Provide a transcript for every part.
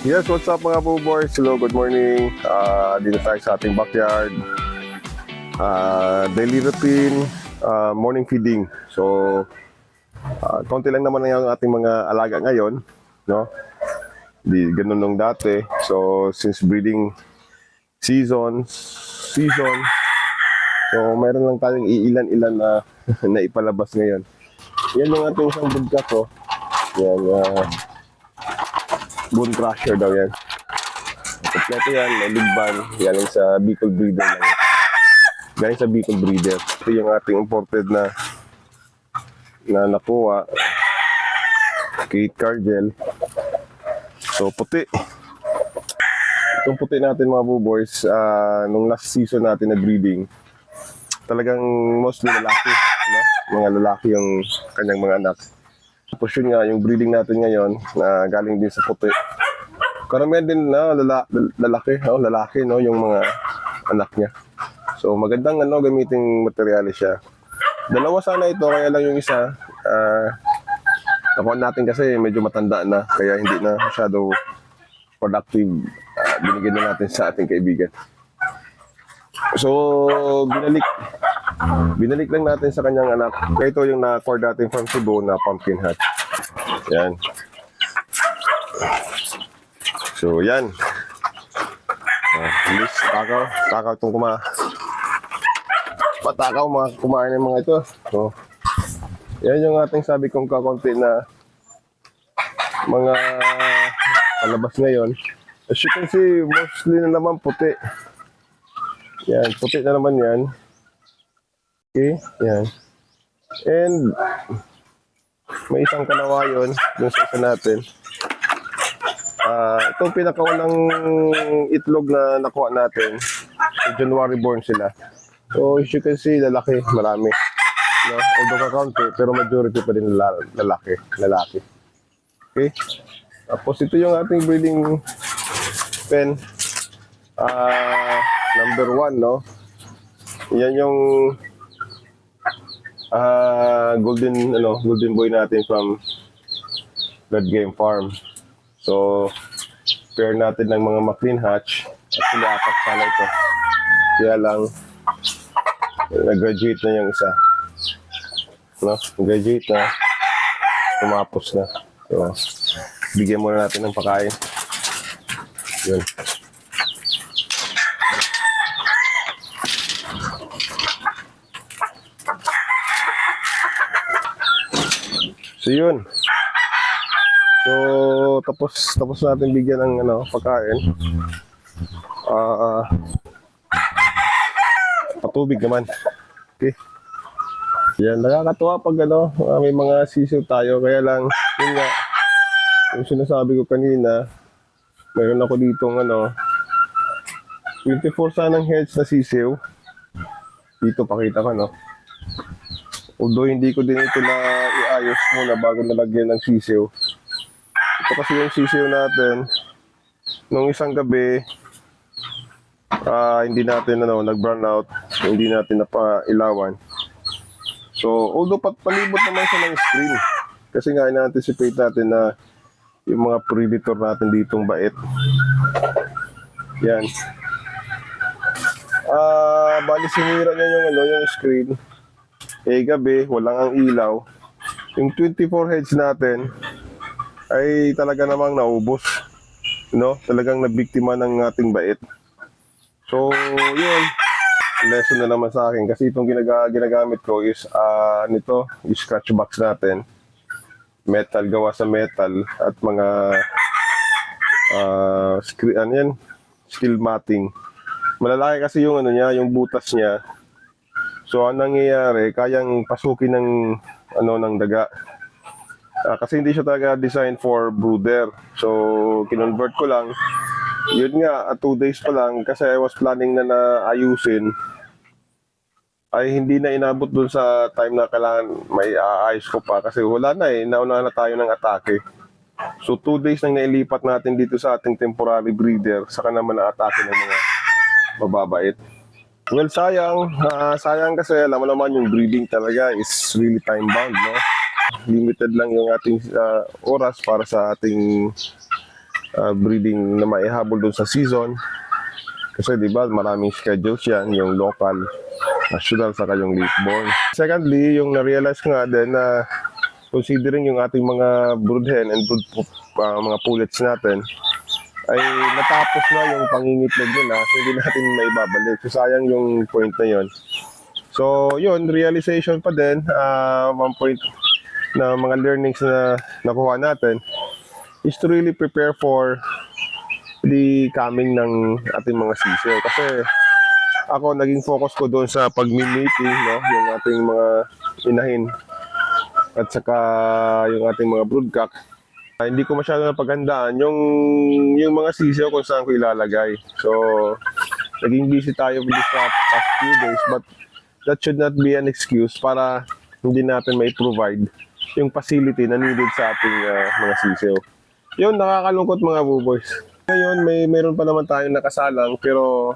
Yes, what's up mga boys? Hello, good morning. Dito tayo sa ating backyard. Daily routine, morning feeding. So, konti lang naman ang ating mga alaga ngayon, no? Di ganun nung dati. So, since breeding season, so meron lang tayong iilan-ilan na na ipalabas ngayon. Yan yung ating isang budgat, oh. Yan, bone crusher daw yan. Kompleto yan, may ligban. Galing sa Bicol breeder lang. Galing sa Bicol breeder. Ito yung ating imported na nakuha. Kate Cargel. So, puti. Itong puti natin mga boys, nung last season natin na breeding, talagang mostly lalaki. Ano? Mga lalaki yung kanyang mga anak. Tapos yun nga, yung breeding natin ngayon, na galing din sa puti. Karamihan din na lalaki, no, yung mga anak niya. So magandang gamiting materyales siya. Dalawa sana ito, kaya lang yung isa, nakuha natin kasi medyo matanda na, kaya hindi na masyado productive. Binigyan na natin sa ating kaibigan. So binalik lang natin sa kanyang anak. Ito yung na-accord natin from Cebu na pumpkin hatch. Yan. So, yan. Bilis, takaw itong patakaw mga kumain ng mga ito. So, yan yung ating sabi kong kakunti na mga palabas ngayon. As you can see, mostly na naman puti. Yan, puti na naman yan. Okay, yan. And may isang kanawayon dun sa isa natin. Itong pinakaunang itlog na nakuha natin, so January born sila. So as you can see, lalaki, marami. No? Although kakaunti, pero majority pa din lalaki. Okay? Tapos ito yung ating breeding pen. Number 1, no? Yan yung golden boy natin from Blood Game Farm. So, pair natin ng mga McLean hatch. Actually, 4 sana ito. Kaya lang, nag-graduate na yung isa. No? Nag-graduate na. Tumapos na. So, bigyan muna natin ng pakain. Yun. So, yun. So, tapos natin bigyan ng pagkain. Patubig naman. Okay. Yan, nakakatuwa pag may mga sisiw tayo. Kaya lang, yun nga, yung sinasabi ko kanina, mayroon ako ditong 24 sanang heads na sisiw. Dito pakita ko, no? Although hindi ko din ito na iayos muna bago nalagyan ng sisiw. Ito kasi yung sisiw natin, nung isang gabi, hindi natin nag-brown out, hindi natin napailawan. So, although palibot naman siya ng screen, kasi nga ina-anticipate natin na yung mga predator natin ditong bait. Yan. Bali sinira niya yung screen. Gabi, walang ang ilaw. Yung 24 heads natin, ay talaga namang naubos, no? Talagang nabiktima ng ating bait. So, yun, lesson na naman sa akin kasi itong ginagamit ko is nito, yung scratch box natin, metal, gawa sa metal at mga steel matting. Malalaki kasi yung yung butas niya. So, ang nangyayari, kayang pasukin ng daga. Kasi hindi siya talaga designed for brooder. So, kinonvert ko lang. Yun nga, 2 days pa lang, kasi I was planning na ayusin, ay hindi na inabot dun sa time na kailangan may aayos ko pa. Kasi wala na nauna na tayo ng atake. So, 2 days nang nailipat natin dito sa ating temporary breeder, saka naman na atake ng mga mababait. Well, sayang. Sayang kasi alam mo naman yung breeding talaga is really time bound, no? Limited lang yung ating oras para sa ating breeding na maihabol doon sa season. Kasi di ba maraming schedules yan, yung local, national, saka yung late born. Secondly, yung na-realize ko nga din na considering yung ating mga brood hen and mga pullets natin, ay natapos na yung pangingitlog nila, so hindi natin maibabalik. So sayang yung point na yon. So yun, realization pa din, one point na mga learnings na nakuha natin is to really prepare for the coming ng ating mga sisiyo. Kasi ako, naging focus ko doon sa pag-meeting, no, yung ating mga inahin at saka yung ating mga broodcock. Hindi ko masyado napaghandaan yung mga sisiyo kung saan ko ilalagay. So, naging busy tayo with this past few days, but that should not be an excuse para hindi natin may provide yung facility na needed sa ating mga sisiyo. Yun, nakakalungkot mga buboys. Ngayon, mayroon pa naman tayong nakasalang, pero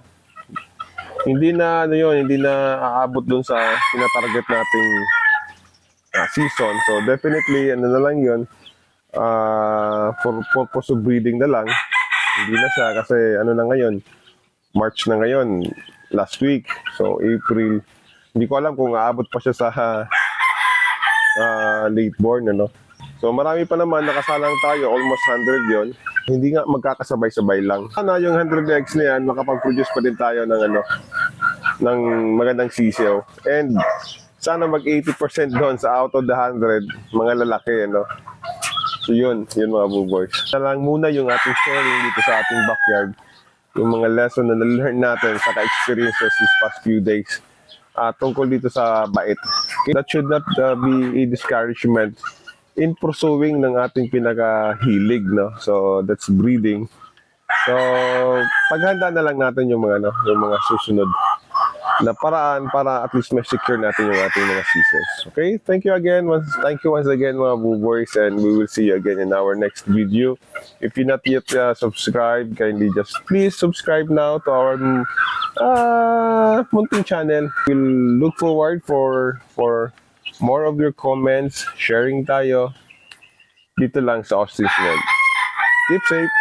hindi na aabot dun sa tinatarget nating season. So, definitely, ano na lang yun, for purpose of breeding na lang. Hindi na siya kasi ano na ngayon, March na ngayon, last week. So April, hindi ko alam kung aabot pa siya sa late born, ano. So marami pa naman, nakasalang tayo, almost 100 yon. Hindi nga magkakasabay-sabay lang. Sana yung 100 eggs na yan, makapag-produce pa din tayo ng magandang sisiyo. And sana mag 80% doon sa out of the 100, mga lalaki, ano. So yun mga buboys. Ito lang muna yung ating sharing dito sa ating backyard. Yung mga lesson na na-learn natin sa ka-experiences these past few days tungkol dito sa bait. That should not be a discouragement in pursuing ng ating pinaka-hilig, no? So that's breeding. So paghanda na lang natin yung mga susunod na paraan para at least ma-secure natin yung ating mga sisios. Okay? Thank you once again mga buboys, and we will see you again in our next video. If you're not yet subscribed, kindly just please subscribe now to our munting channel. We'll look forward for more of your comments, sharing tayo dito lang sa Austin's World. Keep safe!